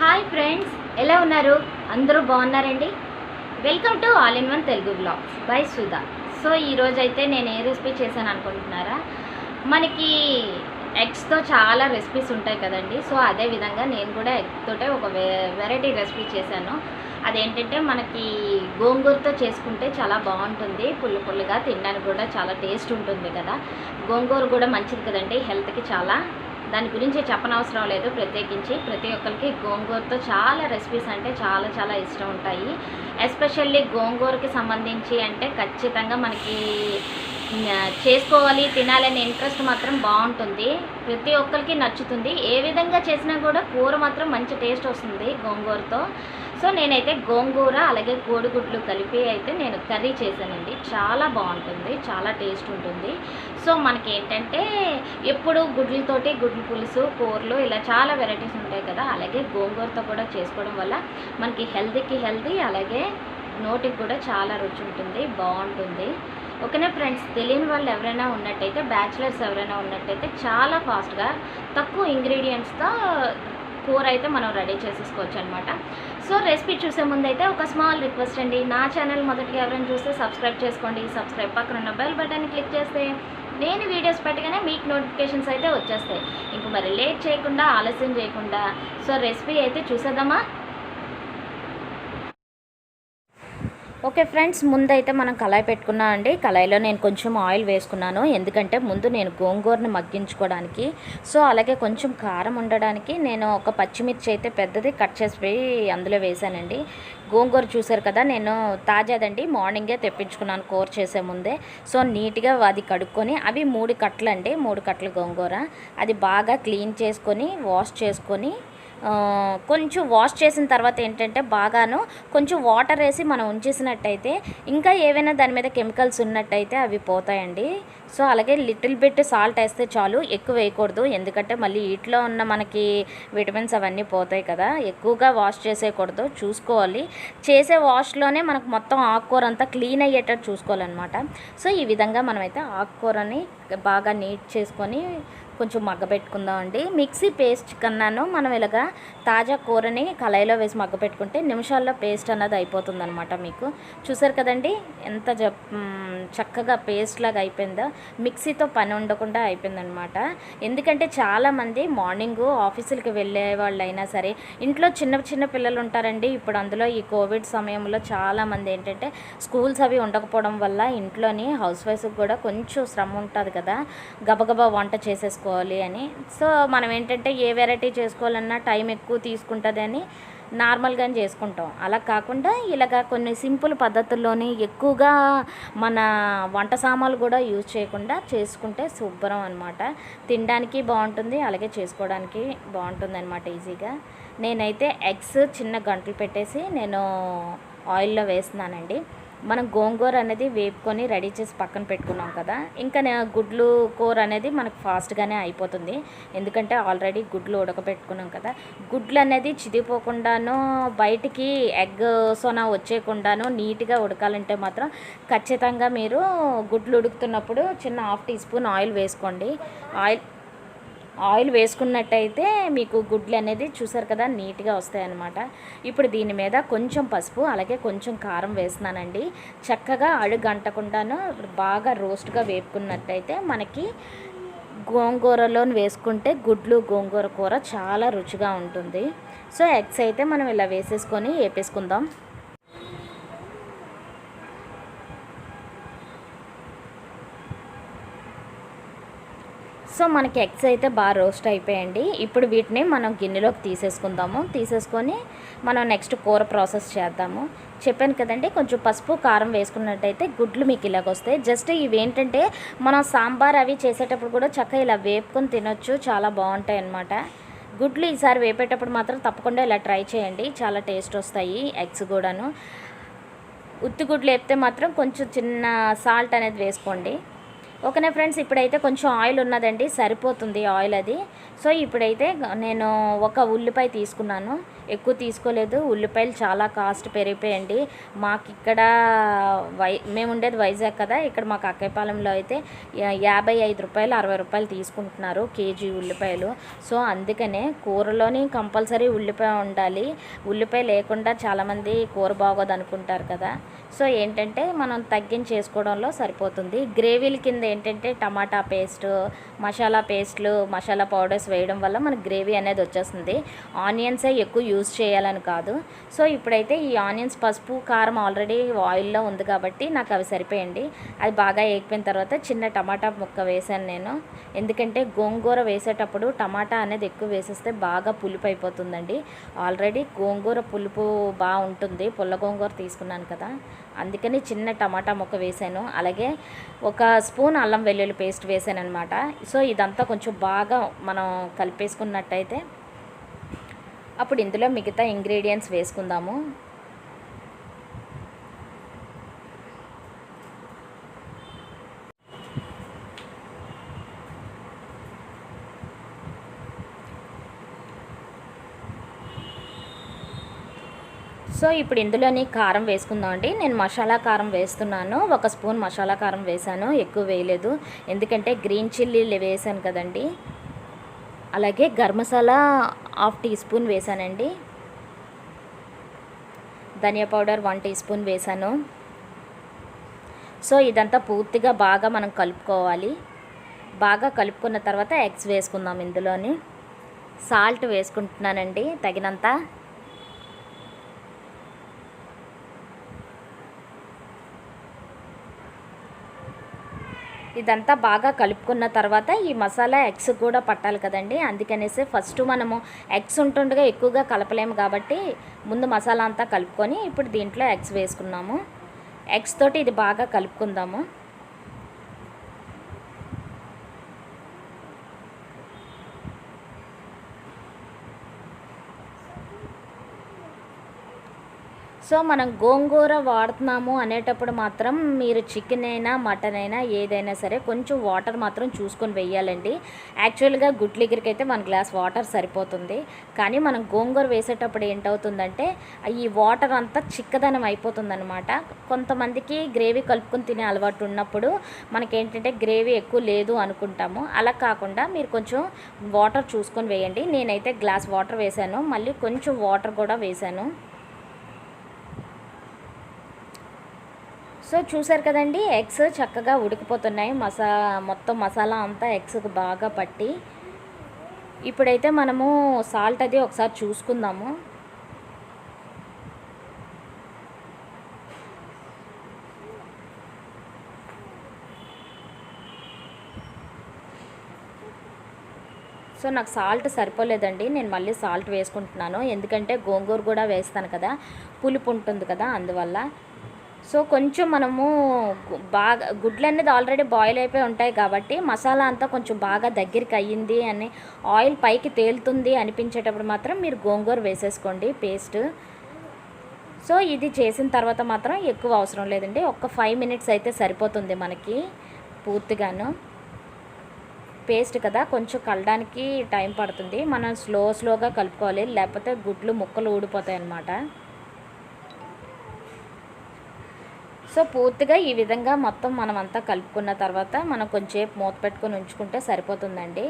Hi friends, ఎలా ఉన్నారు? అందరూ బాగున్నారండి. Welcome to all in one Telugu blogs by Sudha. So ఈరోజు అయితే నేను ఏ రెసిపీ చేశాను అనుకుంటున్నారా? మనకి ఎగ్స్తో చాలా రెసిపీస్ ఉంటాయి కదండి. సో అదే విధంగా నేను కూడా ఎగ్ తోటే ఒక వెరైటీ రెసిపీ చేశాను. అదేంటంటే మనకి గోంగూరతో చేసుకుంటే చాలా బాగుంటుంది. పుల్ల పుల్లగా తినడానికి కూడా చాలా టేస్ట్ ఉంటుంది కదా. గోంగూర కూడా మంచిది కదండి హెల్త్కి చాలా. దాని గురించి చెప్పనవసరం లేదు. ప్రత్యేకించి ప్రతి ఒక్కరికి గోంగూరతో చాలా రెసిపీస్ అంటే చాలా చాలా ఇష్టం ఉంటాయి. ఎస్పెషల్లీ గోంగూరకి సంబంధించి అంటే ఖచ్చితంగా మనకి చేసుకోవాలి తినాలనే ఇంట్రెస్ట్ మాత్రం బాగుంటుంది. ప్రతి ఒక్కరికి నచ్చుతుంది. ఏ విధంగా చేసినా కూడా కూర మాత్రం మంచి టేస్ట్ వస్తుంది గోంగూరతో. సో నేనైతే గోంగూర అలాగే కోడిగుడ్లు కలిపి అయితే నేను కర్రీ చేశానండి. చాలా బాగుంటుంది, చాలా టేస్ట్ ఉంటుంది. సో మనకి ఏంటంటే ఎప్పుడు గుడ్లతోటి గుడ్లు పులుసు కూరలు ఇలా చాలా వెరైటీస్ ఉంటాయి కదా. అలాగే గోంగూరతో కూడా చేసుకోవడం వల్ల మనకి హెల్తీకి హెల్తీ, అలాగే నోటికి కూడా చాలా రుచి ఉంటుంది, బాగుంటుంది. ఓకేనా ఫ్రెండ్స్, తెలియని వాళ్ళు ఎవరైనా ఉన్నట్టయితే, బ్యాచిలర్స్ ఎవరైనా ఉన్నట్టయితే చాలా ఫాస్ట్గా తక్కువ ఇంగ్రీడియంట్స్తో కూర అయితే మనం రెడీ చేసేసుకోవచ్చు అనమాట. సో రెసిపీ చూసే ముందైతే ఒక స్మాల్ రిక్వెస్ట్ అండి. నా ఛానల్ మొదటిగా ఎవరైనా చూస్తే సబ్స్క్రైబ్ చేసుకోండి. సబ్స్క్రైబ్ పక్కన ఉన్న బెల్ బటన్ని క్లిక్ చేస్తే నేను వీడియోస్ పెట్టగానే మీకు నోటిఫికేషన్స్ అయితే వచ్చేస్తాయి. ఇంక మరి లేట్ చేయకుండా, ఆలస్యం చేయకుండా సో రెసిపీ అయితే చూసేద్దామా? ఓకే ఫ్రెండ్స్, ముందైతే మనం కళాయి పెట్టుకున్నాం అండి. కళాయిలో నేను కొంచెం ఆయిల్ వేసుకున్నాను, ఎందుకంటే ముందు నేను గోంగూరని మగ్గించుకోవడానికి. సో అలాగే కొంచెం కారం ఉండడానికి నేను ఒక పచ్చిమిర్చి అయితే పెద్దది కట్ చేసి అందులో వేసానండి. గోంగూర చూసారు కదా, నేను తాజాదండి, మార్నింగే తెప్పించుకున్నాను కూర చేసే ముందే. సో నీట్గా అది కడుక్కొని, అవి 3 కట్టలు అండి, 3 కట్టలు గోంగూర. అది బాగా క్లీన్ చేసుకొని వాష్ చేసుకొని, కొంచెం వాష్ చేసిన తర్వాత ఏంటంటే బాగాను కొంచెం వాటర్ వేసి మనం ఉంచేసినట్టయితే ఇంకా ఏవైనా దాని మీద కెమికల్స్ ఉన్నట్టయితే అవి పోతాయండి. సో అలాగే లిటిల్ బిట్ సాల్ట్ వేస్తే చాలు, ఎక్కువ వేయకూడదు, ఎందుకంటే మళ్ళీ వీటిలో ఉన్న మనకి విటమిన్స్ అవన్నీ పోతాయి కదా. ఎక్కువగా వాష్ చేసేయకూడదు, చూసుకోవాలి. చేసే వాష్లోనే మనకు మొత్తం ఆకుకూర అంతా క్లీన్ అయ్యేటట్టు చూసుకోవాలన్నమాట. సో ఈ విధంగా మనమైతే ఆకుకూరని బాగా నీట్ చేసుకొని కొంచెం మగ్గబెట్టుకుందాం అండి. మిక్సీ పేస్ట్ కన్నాను మనం ఇలాగా తాజా కూరని కళాయిలో వేసి మగ్గబెట్టుకుంటే నిమిషాల్లో పేస్ట్ అన్నది అయిపోతుంది అనమాట. మీకు చూసారు కదండి ఎంత చక్కగా పేస్ట్ లాగా అయిపోయిందో. మిక్సీతో పని ఉండకుండా అయిపోయిందనమాట. ఎందుకంటే చాలామంది మార్నింగు ఆఫీసులకి వెళ్ళే వాళ్ళు అయినా సరే, ఇంట్లో చిన్న చిన్న పిల్లలు ఉంటారండి. ఇప్పుడు అందులో ఈ కోవిడ్ సమయంలో చాలామంది ఏంటంటే స్కూల్స్ అవి ఉండకపోవడం వల్ల ఇంట్లోని హౌస్ వైఫ్కి కూడా కొంచెం శ్రమ ఉంటుంది కదా, గబగబా వంట చేసేసుకోవాలి అని. సో మనం ఏంటంటే ఏ వెరైటీ చేసుకోవాలన్నా టైం ఎక్కువ తీసుకుంటుంది అని నార్మల్గానే చేసుకుంటాం. అలా కాకుండా ఇలాగ కొన్ని సింపుల్ పద్ధతుల్లోని ఎక్కువగా మన వంట సామాన్లు కూడా యూజ్ చేయకుండా చేసుకుంటే శుభ్రం అనమాట. తినడానికి బాగుంటుంది, అలాగే చేసుకోవడానికి బాగుంటుంది అనమాట ఈజీగా. నేనైతే ఎగ్స్ చిన్న గంటలు పెట్టేసి నేను ఆయిల్లో వేస్తున్నానండి. మనం గోంగూర అనేది వేపుకొని రెడీ చేసి పక్కన పెట్టుకున్నాం కదా. ఇంకా గుడ్లు కూర అనేది మనకు ఫాస్ట్గానే అయిపోతుంది, ఎందుకంటే ఆల్రెడీ గుడ్లు ఉడకబెట్టుకున్నాం కదా. గుడ్లు అనేది చిదిపోకుండాను, బయటికి ఎగ్ సొన వచ్చేయకుండాను నీట్గా ఉడకాలంటే మాత్రం ఖచ్చితంగా మీరు గుడ్లు ఉడుకుతున్నప్పుడు చిన్న 1/2 టీ స్పూన్ ఆయిల్ వేసుకోండి. ఆయిల్ వేసుకున్నట్టయితే మీకు గుడ్లు అనేది చూసారు కదా నీట్గా వస్తాయన్నమాట. ఇప్పుడు దీని మీద కొంచెం పసుపు అలాగే కొంచెం కారం వేస్తున్నానండి. చక్కగా అడుగంటకుండాను బాగా రోస్ట్గా వేపుకున్నట్టయితే మనకి గోంగూరలో వేసుకుంటే గుడ్లు గోంగూర కూర చాలా రుచిగా ఉంటుంది. సో ఎగ్స్ అయితే మనం ఇలా వేసేసుకొని వేపేసుకుందాం. సో మనకి ఎగ్స్ అయితే బాగా రోస్ట్ అయిపోయాయండి. ఇప్పుడు వీటిని మనం గిన్నెలోకి తీసేసుకొని మనం నెక్స్ట్ కూర ప్రాసెస్ చేద్దాము. చెప్పాను కదండి, కొంచెం పసుపు కారం వేసుకున్నట్టయితే గుడ్లు మీకు ఇలాగ వస్తాయి. జస్ట్ ఇవి ఏంటంటే మనం సాంబార్ అవి చేసేటప్పుడు కూడా చక్కగా ఇలా వేపుకొని తినొచ్చు, చాలా బాగుంటాయి అన్నమాట. గుడ్లు ఈసారి వేపేటప్పుడు మాత్రం తప్పకుండా ఇలా ట్రై చేయండి, చాలా టేస్ట్ వస్తాయి ఎగ్స్ కూడాను. ఉత్తి గుడ్లు వేపితే మాత్రం కొంచెం చిన్న సాల్ట్ అనేది వేసుకోండి. ఓకేనా ఫ్రెండ్స్, ఇప్పుడైతే కొంచెం ఆయిల్ ఉన్నదండి, సరిపోతుంది ఆయిల్ అది. సో ఇప్పుడైతే నేను ఒక ఉల్లిపాయ తీసుకున్నాను, ఎక్కువ తీసుకోలేదు. ఉల్లిపాయలు చాలా కాస్ట్ పెరిగిపోయండి. మాకు ఇక్కడ మేము ఉండేది వైజాగ్ కదా, ఇక్కడ మాకు అక్కయ్యపాలెంలో అయితే 55 రూపాయలు 60 రూపాయలు తీసుకుంటున్నారు కేజీ ఉల్లిపాయలు. సో అందుకనే కూరలోని కంపల్సరీ ఉల్లిపాయ ఉండాలి. ఉల్లిపాయ లేకుండా చాలామంది కూర బాగోదు అనుకుంటారు కదా. సో ఏంటంటే మనం తగ్గించేసుకోవడంలో సరిపోతుంది. గ్రేవీల కింద ఏంటంటే టమాటా పేస్ట్, మసాలా పేస్ట్లు, మసాలా పౌడర్స్ వేయడం వల్ల మనకు గ్రేవీ అనేది వచ్చేస్తుంది. ఆనియన్సే ఎక్కువ యూజ్ చేయాలని కాదు. సో ఇప్పుడైతే ఈ ఆనియన్స్, పసుపు, కారం ఆల్రెడీ ఆయిల్లో ఉంది కాబట్టి నాకు అవి సరిపోయండి. అది బాగా వేగిపోయిన తర్వాత చిన్న టమాటా ముక్క వేసాను నేను. ఎందుకంటే గోంగూర వేసేటప్పుడు టమాటా అనేది ఎక్కువ వేసేస్తే బాగా పులుపు అయిపోతుందండి. ఆల్రెడీ గోంగూర పులుపు బాగుంటుంది, పుల్ల గోంగూర తీసుకున్నాను కదా, అందుకని చిన్న టమాటా ముక్క వేసాను. అలాగే ఒక స్పూన్ అల్లం వెల్లుల్లి పేస్ట్ వేసాను అనమాట. సో ఇదంతా కొంచెం బాగా మనం కలిపేసుకున్నట్టయితే అప్పుడు ఇందులో మిగతా ఇంగ్రీడియంట్స్ వేసుకుందాము. సో ఇప్పుడు ఇందులోని కారం వేసుకుందాం అండి. నేను మసాలా కారం వేస్తున్నాను, ఒక స్పూన్ మసాలా కారం వేసాను, ఎక్కువ వేయలేదు ఎందుకంటే గ్రీన్ చిల్లీలు వేసాను కదండి. అలాగే గరం మసాలా 1/2 టీ స్పూన్ వేసానండి. ధనియా పౌడర్ 1 టీ స్పూన్ వేసాను. సో ఇదంతా పూర్తిగా బాగా మనం కలుపుకోవాలి. బాగా కలుపుకున్న తర్వాత ఎగ్స్ వేసుకుందాం. ఇందులోని సాల్ట్ వేసుకుంటున్నానండి తగినంత. ఇదంతా బాగా కలుపుకున్న తర్వాత ఈ మసాలా ఎగ్స్ కూడా పట్టాలి కదండి, అందుకనేసి ఫస్ట్ మనము ఎగ్స్ ఉంటుండగా ఎక్కువగా కలపలేము కాబట్టి ముందు మసాలా అంతా కలుపుకొని ఇప్పుడు దీంట్లో ఎగ్స్ వేసుకున్నాము. ఎగ్స్ తోటి ఇది బాగా కలుపుకుందాము. సో మనం గోంగూర వాడుతున్నాము అనేటప్పుడు మాత్రం మీరు చికెన్ అయినా మటన్ అయినా ఏదైనా సరే కొంచెం వాటర్ మాత్రం చూసుకొని వేయాలండి. యాక్చువల్గా గుడ్లిగిరికి అయితే 1 గ్లాస్ వాటర్ సరిపోతుంది. కానీ మనం గోంగూర వేసేటప్పుడు ఏంటవుతుందంటే ఈ వాటర్ అంతా చిక్కదనం అయిపోతుందన్నమాట. కొంతమందికి గ్రేవీ కలుపుకొని తినే అలవాటు ఉన్నప్పుడు మనకేంటంటే గ్రేవీ ఎక్కువ లేదు అనుకుంటాము. అలా కాకుండా మీరు కొంచెం వాటర్ చూసుకొని వేయండి. నేనైతే గ్లాస్ వాటర్ వేసాను, మళ్ళీ కొంచెం వాటర్ కూడా వేసాను. సో చూసారు కదండి, ఎగ్స్ చక్కగా ఉడికిపోతున్నాయి. మొత్తం మసాలా అంతా ఎగ్స్కి బాగా పట్టి. ఇప్పుడైతే మనము సాల్ట్ అది ఒకసారి చూసుకుందాము. సో నాకు సాల్ట్ సరిపోలేదండి, నేను మళ్ళీ సాల్ట్ వేసుకుంటున్నాను. ఎందుకంటే గోంగూర కూడా వేస్తాను కదా, పులుపు ఉంటుంది కదా, అందువల్ల. సో కొంచెం మనము బాగా గుడ్లు అనేది ఆల్రెడీ బాయిల్ అయిపోయి ఉంటాయి కాబట్టి మసాలా అంతా కొంచెం బాగా దగ్గరికి అయ్యింది అని, ఆయిల్ పైకి తేలుతుంది అనిపించేటప్పుడు మాత్రం మీరు గోంగూర వేసేసుకోండి పేస్ట్. సో ఇది చేసిన తర్వాత మాత్రం ఎక్కువ అవసరం లేదండి, ఒక 5 మినిట్స్ అయితే సరిపోతుంది మనకి పూర్తిగాను. పేస్ట్ కదా, కొంచెం కలడానికి టైం పడుతుంది. మనం స్లోగా కలుపుకోవాలి, లేకపోతే గుడ్లు ముక్కలు ఊడిపోతాయి అన్నమాట. సో పూర్తిగా ఈ విధంగా మొత్తం మనం అంతా కలుపుకున్న తర్వాత మనం కొంచెంసేపు మూత పెట్టుకొని ఉంచుకుంటే సరిపోతుందండి.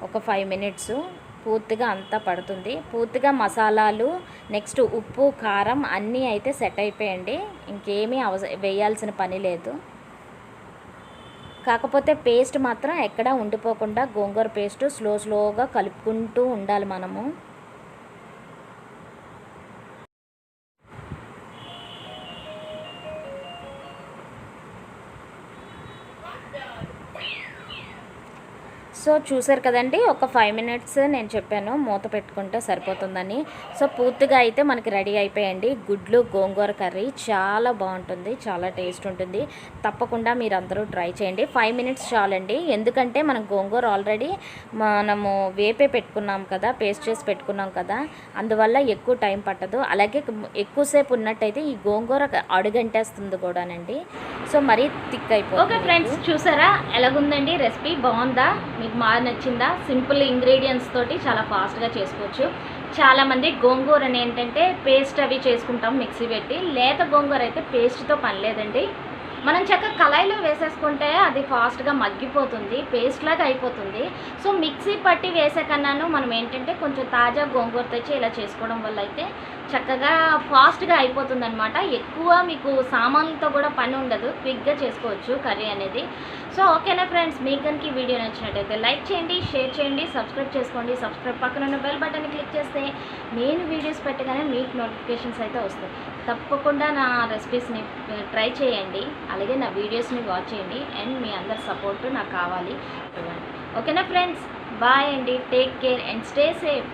ఒక 5 మినిట్స్ పూర్తిగా అంతా పడుతుంది. పూర్తిగా మసాలాలు, నెక్స్ట్ ఉప్పు, కారం అన్నీ అయితే సెట్ అయిపోయండి. ఇంకేమీ వేయాల్సిన పని లేదు. కాకపోతే పేస్ట్ మాత్రం ఎక్కడా ఉండిపోకుండా గోంగూర పేస్ట్ స్లోగా కలుపుకుంటూ ఉండాలి మనము. సో చూసారు కదండి, ఒక 5 మినిట్స్ నేను చెప్పాను మూత పెట్టుకుంటే సరిపోతుందని. సో పూర్తిగా అయితే మనకి రెడీ అయిపోయాయండి గుడ్లు గోంగూర కర్రీ. చాలా బాగుంటుంది, చాలా టేస్ట్ ఉంటుంది. తప్పకుండా మీరు అందరూ ట్రై చేయండి. 5 మినిట్స్ చాలండి, ఎందుకంటే మనం గోంగూర ఆల్రెడీ మనము వేపే పెట్టుకున్నాం కదా, పేస్ట్ చేసి పెట్టుకున్నాం కదా, అందువల్ల ఎక్కువ టైం పట్టదు. అలాగే ఎక్కువసేపు ఉన్నట్టయితే ఈ గోంగూర అడుగంటేస్తుంది కూడానండి. సో మరీ థిక్ అయిపోతుంది. ఓకే ఫ్రెండ్స్, చూసారా ఎలాగుందండి రెసిపీ? బాగుందా? మీకు బాగా నచ్చిందా? సింపుల్ ఇంగ్రీడియంట్స్ తోటి చాలా ఫాస్ట్గా చేసుకోవచ్చు. చాలామంది గోంగూరని ఏంటంటే పేస్ట్ అవి చేసుకుంటాం మిక్సీ పెట్టి. లేత గోంగూర అయితే పేస్ట్తో పని లేదండి. మనం చక్కగా కళాయిలో వేసేసుకుంటే అది ఫాస్ట్గా మగ్గిపోతుంది, పేస్ట్ లాగా అయిపోతుంది. సో మిక్సీ పట్టి వేసే కన్నాను మనం ఏంటంటే కొంచెం తాజా గోంగూర తెచ్చి ఇలా చేసుకోవడం వల్ల అయితే చక్కగా ఫాస్ట్గా అయిపోతుంది అనమాట. ఎక్కువ మీకు సామాన్లతో కూడా పని ఉండదు, క్విక్గా చేసుకోవచ్చు కర్రీ అనేది. సో ఓకేనా ఫ్రెండ్స్, మీకు కనుక ఈ వీడియో నచ్చినట్టయితే లైక్ చేయండి, షేర్ చేయండి, సబ్స్క్రైబ్ చేసుకోండి. సబ్స్క్రైబ్ పక్కన ఉన్న బెల్ బటన్ క్లిక్ చేస్తే నేను వీడియోస్ పెట్టగానే మీకు నోటిఫికేషన్స్ అయితే వస్తాయి. తప్పకుండా నా రెసిపీస్ని ట్రై చేయండి, అలాగే నా వీడియోస్ని వాచ్ చేయండి. అండ్ మీ అందరి సపోర్ట్ నాకు కావాలి. ఓకేనా ఫ్రెండ్స్, బాయ్ అండి, take care and stay safe.